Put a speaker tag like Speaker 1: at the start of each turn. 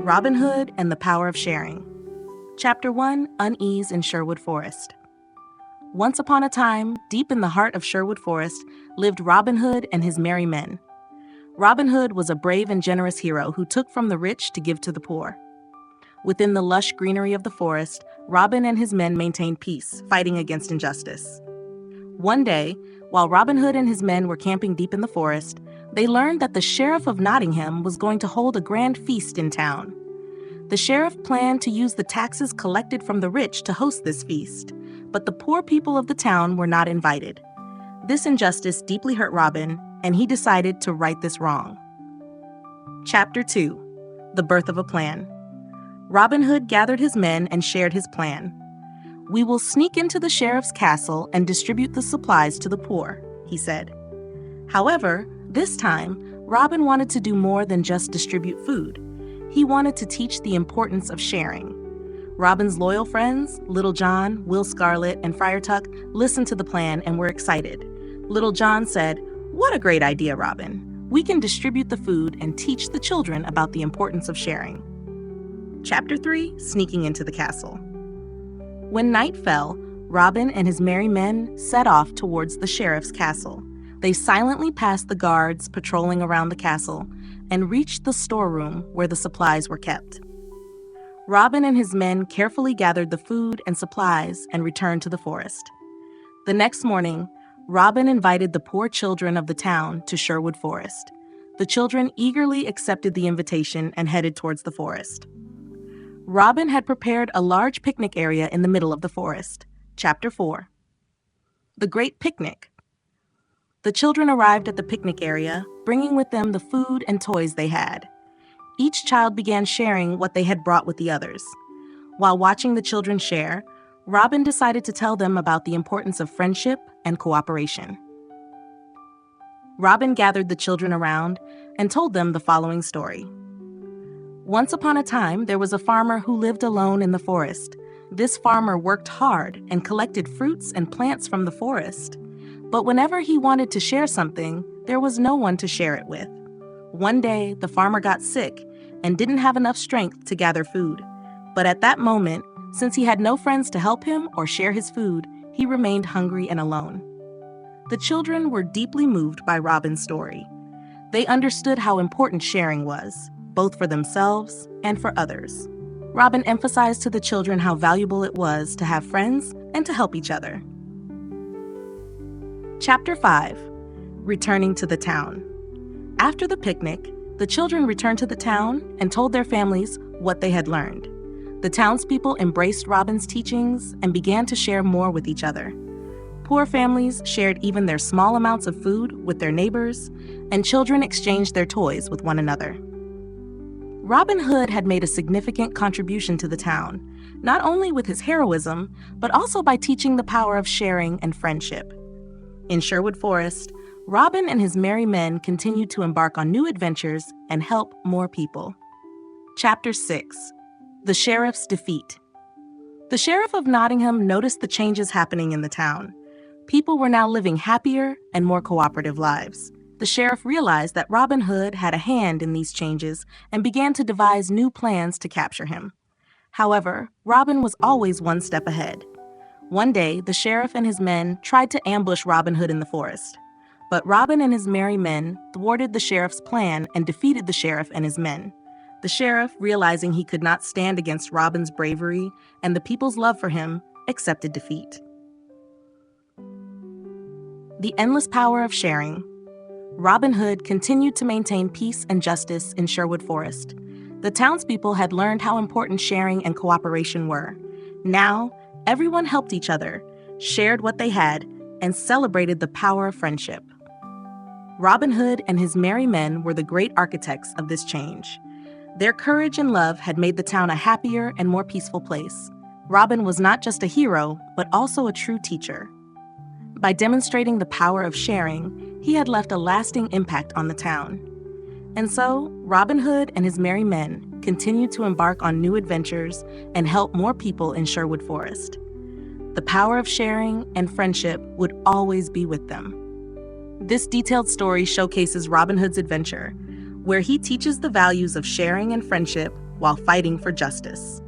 Speaker 1: Robin Hood and the Power of Sharing. Chapter 1, Unease in Sherwood Forest. Once upon a time, deep in the heart of Sherwood Forest, lived Robin Hood and his merry men. Robin Hood was a brave and generous hero who took from the rich to give to the poor. Within the lush greenery of the forest, Robin and his men maintained peace, fighting against injustice. One day, while Robin Hood and his men were camping deep in the forest, they learned that the Sheriff of Nottingham was going to hold a grand feast in town. The sheriff planned to use the taxes collected from the rich to host this feast, but the poor people of the town were not invited. This injustice deeply hurt Robin, and he decided to right this wrong. Chapter 2, The Birth of a Plan. Robin Hood gathered his men and shared his plan. "We will sneak into the sheriff's castle and distribute the supplies to the poor," he said. However, this time, Robin wanted to do more than just distribute food. He wanted to teach the importance of sharing. Robin's loyal friends, Little John, Will Scarlet, and Friar Tuck, listened to the plan and were excited. Little John said, "What a great idea, Robin. We can distribute the food and teach the children about the importance of sharing." Chapter 3, Sneaking into the Castle. When night fell, Robin and his merry men set off towards the sheriff's castle. They silently passed the guards patrolling around the castle and reached the storeroom where the supplies were kept. Robin and his men carefully gathered the food and supplies and returned to the forest. The next morning, Robin invited the poor children of the town to Sherwood Forest. The children eagerly accepted the invitation and headed towards the forest. Robin had prepared a large picnic area in the middle of the forest. Chapter 4, The Great Picnic. The children arrived at the picnic area, bringing with them the food and toys they had. Each child began sharing what they had brought with the others. While watching the children share, Robin decided to tell them about the importance of friendship and cooperation. Robin gathered the children around and told them the following story. Once upon a time, there was a farmer who lived alone in the forest. This farmer worked hard and collected fruits and plants from the forest. But whenever he wanted to share something, there was no one to share it with. One day, the farmer got sick and didn't have enough strength to gather food. But at that moment, since he had no friends to help him or share his food, he remained hungry and alone. The children were deeply moved by Robin's story. They understood how important sharing was, both for themselves and for others. Robin emphasized to the children how valuable it was to have friends and to help each other. Chapter 5, Returning to the Town. After the picnic, the children returned to the town and told their families what they had learned. The townspeople embraced Robin's teachings and began to share more with each other. Poor families shared even their small amounts of food with their neighbors, and children exchanged their toys with one another. Robin Hood had made a significant contribution to the town, not only with his heroism, but also by teaching the power of sharing and friendship. In Sherwood Forest, Robin and his merry men continued to embark on new adventures and help more people. Chapter 6, The Sheriff's Defeat. The Sheriff of Nottingham noticed the changes happening in the town. People were now living happier and more cooperative lives. The sheriff realized that Robin Hood had a hand in these changes and began to devise new plans to capture him. However, Robin was always one step ahead. One day, the sheriff and his men tried to ambush Robin Hood in the forest. But Robin and his merry men thwarted the sheriff's plan and defeated the sheriff and his men. The sheriff, realizing he could not stand against Robin's bravery and the people's love for him, accepted defeat. The Endless Power of Sharing. Robin Hood continued to maintain peace and justice in Sherwood Forest. The townspeople had learned how important sharing and cooperation were. Now, everyone helped each other, shared what they had, and celebrated the power of friendship. Robin Hood and his merry men were the great architects of this change. Their courage and love had made the town a happier and more peaceful place. Robin was not just a hero, but also a true teacher. By demonstrating the power of sharing, he had left a lasting impact on the town. And so, Robin Hood and his merry men continued to embark on new adventures and help more people in Sherwood Forest. The power of sharing and friendship would always be with them. This detailed story showcases Robin Hood's adventure, where he teaches the values of sharing and friendship while fighting for justice.